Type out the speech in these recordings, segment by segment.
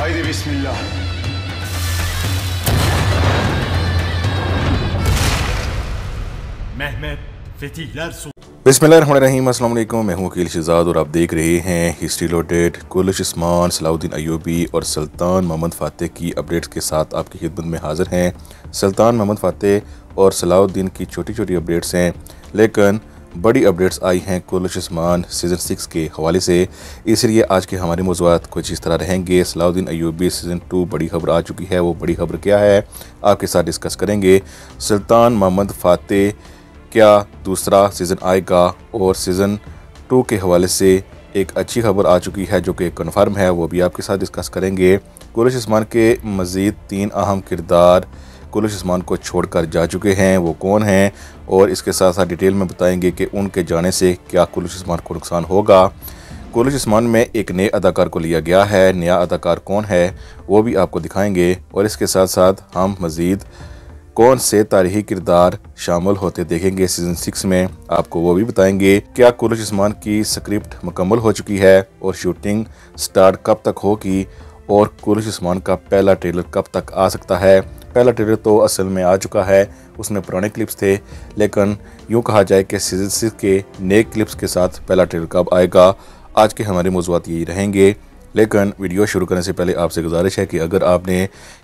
हायदे बिस्मिल्लाह। बिस्मिल्लाहिर्रहमानिर्रहीम। अस्सलाम वालेकुम। मैं हूं वकील शहजाद और आप देख रहे हैं history loaded. Kulish Usman, Salahuddin Ayyubi और सुल्तान मोहम्मद फ़ातेह की अपडेट्स के साथ आपकी खिदमत में हाज़िर हैं। सुल्तान मोहम्मद फ़ातेह और सलाहुद्दीन की छोटी छोटी अपडेट्स हैं, लेकिन बड़ी अपडेट्स आई हैं कुलिश उस्मान सीज़न 6 के हवाले से। इसलिए आज के हमारे मौज़ूआत कुछ इस तरह रहेंगे। सलाहुद्दीन अय्यूबी सीज़न 2 बड़ी खबर आ चुकी है, वो बड़ी खबर क्या है आपके साथ डिस्कस करेंगे। सुल्तान मोहम्मद फ़ातेह क्या दूसरा सीज़न आएगा, और सीज़न 2 के हवाले से एक अच्छी खबर आ चुकी है जो कि कन्फर्म है, वो भी आपके साथ डिस्कस करेंगे। कुलिश उस्मान के मज़ीद 3 अहम किरदार कुलिश उस्मान को छोड़कर जा चुके हैं, वो कौन हैं, और इसके साथ साथ डिटेल में बताएंगे कि उनके जाने से क्या कुलिश उस्मान को नुकसान होगा। कुलिश उस्मान में एक नए अदाकार को लिया गया है, नया अदाकार कौन है वो भी आपको दिखाएंगे, और इसके साथ साथ हम मज़ीद कौन से तारीखी किरदार शामिल होते देखेंगे सीज़न 6 में, आपको वो भी बताएंगे। क्या कुलिश उस्मान की स्क्रिप्ट मुकम्मल हो चुकी है और शूटिंग स्टार्ट कब तक होगी, और कुलिश उस्मान का पहला ट्रेलर कब तक आ सकता है। पहला ट्रेलर तो असल में आ चुका है, उसमें पुराने क्लिप्स थे, लेकिन यूँ कहा जाए कि सीज़न 6 के नए क्लिप्स के साथ पहला ट्रेलर कब आएगा। आज के हमारे मौज़ूआत यही रहेंगे, लेकिन वीडियो शुरू करने से पहले आपसे गुजारिश है कि अगर आपने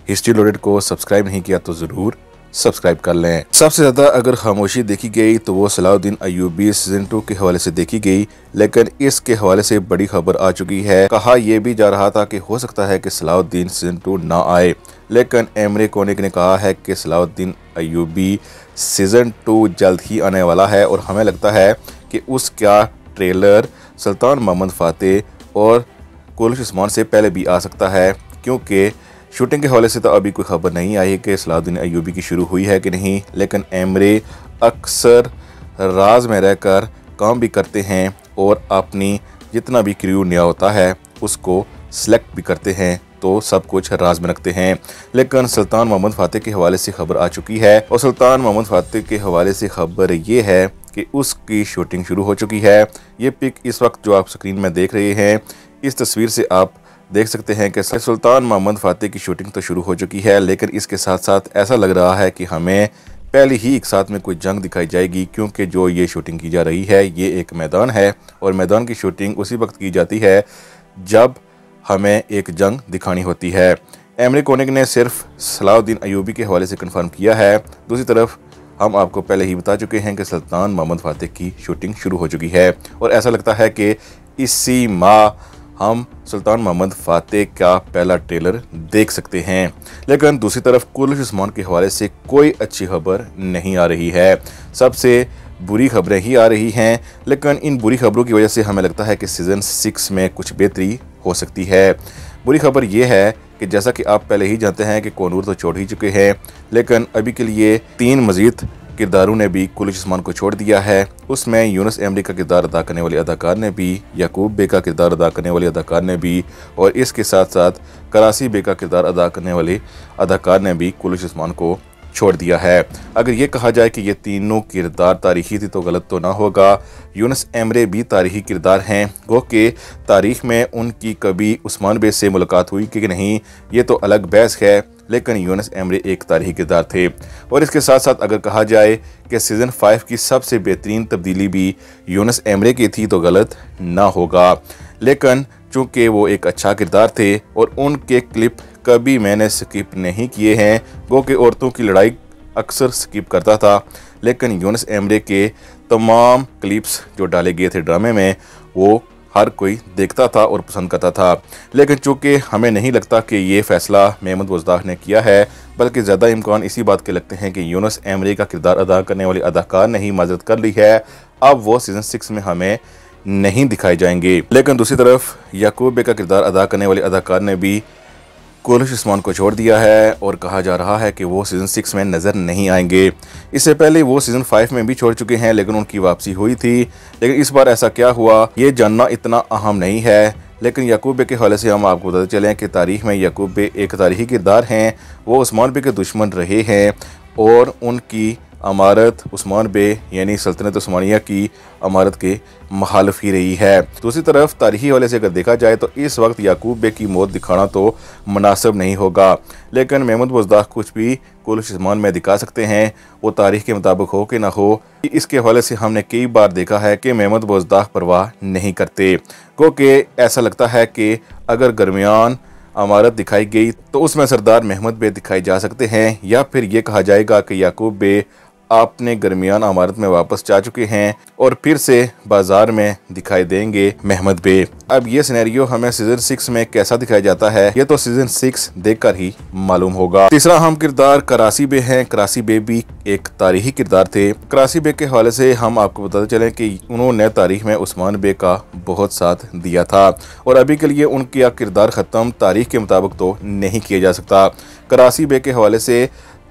हिस्ट्री लोडेड को सब्सक्राइब नहीं किया तो ज़रूर सब्सक्राइब कर लें। सबसे ज़्यादा अगर खामोशी देखी गई तो वो सलाहुद्दीन अय्यूबी सीज़न 2 के हवाले से देखी गई, लेकिन इसके हवाले से बड़ी खबर आ चुकी है। कहा यह भी जा रहा था कि हो सकता है कि सलाहुद्दीन सीज़न 2 ना आए, लेकिन एमरे कोनिक ने कहा है कि सलाहुद्दीन अय्यूबी सीज़न 2 जल्द ही आने वाला है, और हमें लगता है कि उसका ट्रेलर सुल्तान मोहम्मद फ़ातेह और कुलिश उस्मान से पहले भी आ सकता है, क्योंकि शूटिंग के हवाले से तो अभी कोई खबर नहीं आई है कि सलाहुद्दीन अय्यूबी की शुरू हुई है कि नहीं, लेकिन एमरे अक्सर राज में रहकर काम भी करते हैं और अपनी जितना भी क्रू नया होता है उसको सिलेक्ट भी करते हैं, तो सब कुछ राज में रखते हैं। लेकिन सुल्तान मोहम्मद फ़ातेह के हवाले से खबर आ चुकी है, और सुल्तान मोहम्मद फ़ातेह के हवाले से खबर ये है कि उसकी शूटिंग शुरू हो चुकी है। ये पिक इस वक्त जो आप स्क्रीन में देख रहे हैं, इस तस्वीर से आप देख सकते हैं कि सुल्तान मोहम्मद फ़ातेह की शूटिंग तो शुरू हो चुकी है, लेकिन इसके साथ साथ ऐसा लग रहा है कि हमें पहले ही एक साथ में कोई जंग दिखाई जाएगी, क्योंकि जो ये शूटिंग की जा रही है ये एक मैदान है, और मैदान की शूटिंग उसी वक्त की जाती है जब हमें एक जंग दिखानी होती है। एमरे कोनिक ने सिर्फ सलाहुद्दीन अय्यूबी के हवाले से कन्फर्म किया है। दूसरी तरफ हम आपको पहले ही बता चुके हैं कि सुल्तान मोहम्मद फ़ातेह की शूटिंग शुरू हो चुकी है, और ऐसा लगता है कि इसी माह हम सुल्तान मोहम्मद फ़ातेह का पहला ट्रेलर देख सकते हैं। लेकिन दूसरी तरफ कुलिश उस्मान के हवाले से कोई अच्छी खबर नहीं आ रही है, सबसे बुरी खबरें ही आ रही हैं। लेकिन इन बुरी खबरों की वजह से हमें लगता है कि सीज़न 6 में कुछ बेहतरी हो सकती है। बुरी खबर यह है कि जैसा कि आप पहले ही जानते हैं कि कोनूर तो छोड़ ही चुके हैं, लेकिन अभी के लिए 3 मज़ीद किरदारों ने भी कुलिश उस्मान को छोड़ दिया है। उसमें यूनुस एमडी का किरदार अदा करने वाले अदाकार ने भी, याकूब बे का किरदार अदा करने वाले अदाकार ने भी, और इसके साथ साथ करासी बे का किरदार अदा करने वाले अदाकार ने भी कुलिश उस्मान को छोड़ दिया है। अगर ये कहा जाए कि ये तीनों किरदार तारीखी थी तो गलत तो ना होगा। यूनुस एमरे भी तारीखी किरदार हैं, गो कि तारीख में उनकी कभी उस्मान बे से मुलाकात हुई कि नहीं ये तो अलग बहस है, लेकिन यूनुस एमरे एक तारीखी किरदार थे। और इसके साथ साथ अगर कहा जाए कि सीज़न 5 की सबसे बेहतरीन तब्दीली भी यूनुस एमरे की थी तो गलत ना होगा, लेकिन चूँकि वो एक अच्छा किरदार थे और उनके क्लिप कभी मैंने स्किप नहीं किए हैं, गो कि औरतों की लड़ाई अक्सर स्किप करता था, लेकिन यूनुस एमरे के तमाम क्लिप्स जो डाले गए थे ड्रामे में वो हर कोई देखता था और पसंद करता था। लेकिन चूँकि हमें नहीं लगता कि ये फ़ैसला महमूद बुज़दार ने किया है, बल्कि ज़्यादा इम्कान इसी बात के लगते हैं कि यूनुस एमरे का किरदार अदा करने वाले अदाकार ने ही माजरत कर ली है, अब वो सीज़न 6 में हमें नहीं दिखाए जाएंगे। लेकिन दूसरी तरफ याकूब बे का किरदार अदा करने वाले अदाकार ने भी कुलिश उस्मान को छोड़ दिया है, और कहा जा रहा है कि वो सीज़न 6 में नज़र नहीं आएंगे। इससे पहले वो सीज़न 5 में भी छोड़ चुके हैं, लेकिन उनकी वापसी हुई थी। लेकिन इस बार ऐसा क्या हुआ ये जानना इतना अहम नहीं है, लेकिन याकूब बे के हवाले से हम आपको बताते चलें कि तारीख में याकूब बे एक तारीखी किरदार हैं। वो उस्मान बे के दुश्मन रहे हैं और उनकी अमारत उस्मान बे यानी सल्तनत उस्मानिया की अमारत के मुखालिफ ही रही है। दूसरी तरफ तारीखी हवाले से अगर देखा जाए तो इस वक्त याकूब बे की मौत दिखाना तो मुनासिब नहीं होगा, लेकिन महमूद बुज़दाह कुछ भी कुलिश उस्मान में दिखा सकते हैं, वो तारीख के मुताबिक हो कि ना हो। इसके हवाले से हमने कई बार देखा है कि महमूद बुज़दाह परवाह नहीं करते, क्योंकि ऐसा लगता है कि अगर दरमियान अमारत दिखाई गई तो उसमें सरदार महमूद बे दिखाए जा सकते हैं, या फिर ये कहा जाएगा कि याकूब बे अपने दरमियान अमारत में वापस जा चुके हैं और फिर से बाजार में दिखाई देंगे महमूद बे। अब ये सिनेरियो हमें सीजन 6 में कैसा दिखाया जाता है ये तो सीजन 6 देखकर ही मालूम होगा। तीसरा हम किरदार करासी बे हैं। करासी बे भी एक तारीखी किरदार थे। करासी बे के हवाले से हम आपको बताते चलें कि उन्होंने तारीख में उस्मान बे का बहुत साथ दिया था और अभी के लिए उनका किरदार ख़त्म तारीख के मुताबिक तो नहीं किया जा सकता। करासी बे के हवाले से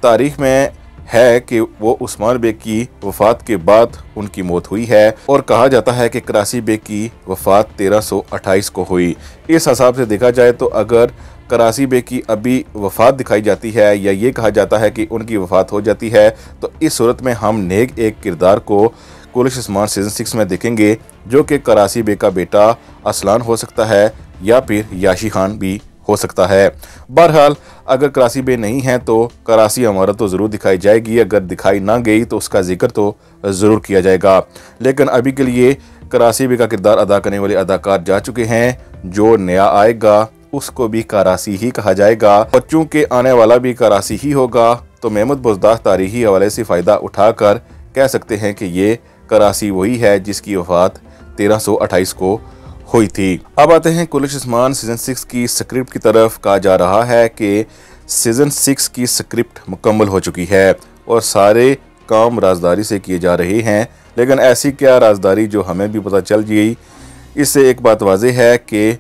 तारीख में है कि वो उस्मान बे की वफ़ात के बाद उनकी मौत हुई है और कहा जाता है कि करासी बे की वफ़ात 1328 को हुई। इस हिसाब से देखा जाए तो अगर करासी बे की अभी वफ़ात दिखाई जाती है या ये कहा जाता है कि उनकी वफ़ात हो जाती है तो इस सूरत में हम नेक एक किरदार को कुलिश उस्मान सीज़न 6 में देखेंगे, जो कि करासी बे का बेटा असलान हो सकता है या फिर याशी खान भी हो सकता है। बहरहाल अगर करासी बे नहीं है तो करासी अमारत तो ज़रूर दिखाई जाएगी, अगर दिखाई ना गई तो उसका जिक्र तो ज़रूर किया जाएगा। लेकिन अभी के लिए करासी बे का किरदार अदा करने वाले अदाकार जा चुके हैं, जो नया आएगा उसको भी करासी ही कहा जाएगा और चूँकि आने वाला भी करासी ही होगा तो महमूद बुज़दाह तारीखी हवाले से फ़ायदा उठाकर कह सकते हैं कि ये करासी वही है जिसकी वफ़ात 1328 को हुई थी। अब आते हैं कुलिश उस्मान सीजन 6 की स्क्रिप्ट की तरफ। कहा जा रहा है कि सीजन 6 की स्क्रिप्ट मुकम्मल हो चुकी है और सारे काम राजदारी से किए जा रहे हैं, लेकिन ऐसी क्या राजदारी जो हमें भी पता चल गई। इससे एक बात वाज़ेह है कि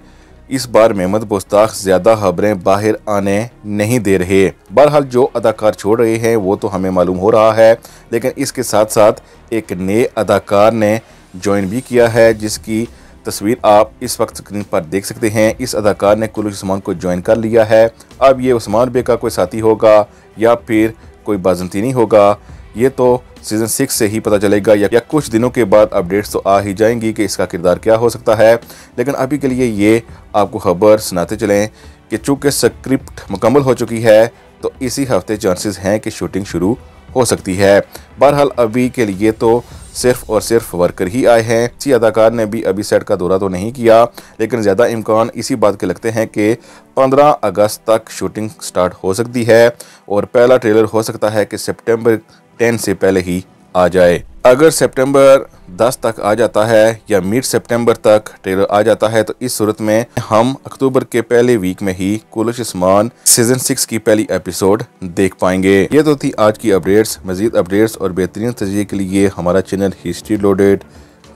इस बार महमूद बुज़दाह ज़्यादा खबरें बाहर आने नहीं दे रहे। बहरहाल जो अदाकार छोड़ रहे हैं वो तो हमें मालूम हो रहा है, लेकिन इसके साथ साथ एक नए अदाकार ने ज्वाइन भी किया है, जिसकी तस्वीर आप इस वक्त स्क्रीन पर देख सकते हैं। इस अदाकार ने कुलिश उस्मान को ज्वाइन कर लिया है। अब ये उस्मान बे का कोई साथी होगा या फिर कोई बाज़ंतीनी होगा, ये तो सीज़न 6 से ही पता चलेगा या कुछ दिनों के बाद अपडेट्स तो आ ही जाएंगी कि इसका किरदार क्या हो सकता है। लेकिन अभी के लिए ये आपको खबर सुनाते चलें कि चूँकि स्क्रिप्ट मुकम्मल हो चुकी है तो इसी हफ्ते चांसेस हैं कि शूटिंग शुरू हो सकती है। बहरहाल अभी के लिए तो सिर्फ और सिर्फ वर्कर ही आए हैं। इसी अदाकार ने भी अभी सेट का दौरा तो नहीं किया, लेकिन ज़्यादा इम्कान इसी बात के लगते हैं कि 15 अगस्त तक शूटिंग स्टार्ट हो सकती है और पहला ट्रेलर हो सकता है कि सितंबर 10 से पहले ही आ जाए। अगर सितंबर 10 तक आ जाता है या मिड सितंबर तक ट्रेलर आ जाता है तो इस सूरत में हम अक्टूबर के पहले वीक में ही कुलिश उस्मान सीजन 6 की पहली एपिसोड देख पाएंगे। ये तो थी आज की अपडेट्स। मजीद अपडेट्स और बेहतरीन तजज़िये के लिए हमारा चैनल हिस्ट्री लोडेड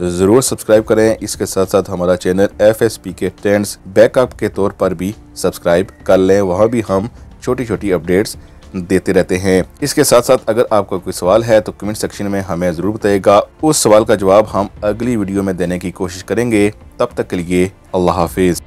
ज़रूर सब्सक्राइब करें। इसके साथ साथ हमारा चैनल FSP के ट्रेंड्स बैकअप के तौर पर भी सब्सक्राइब कर लें, वहाँ भी हम छोटी छोटी अपडेट्स देते रहते हैं। इसके साथ साथ अगर आपका कोई सवाल है तो कमेंट सेक्शन में हमें ज़रूर बताइएगा, उस सवाल का जवाब हम अगली वीडियो में देने की कोशिश करेंगे। तब तक के लिए अल्लाह हाफिज़।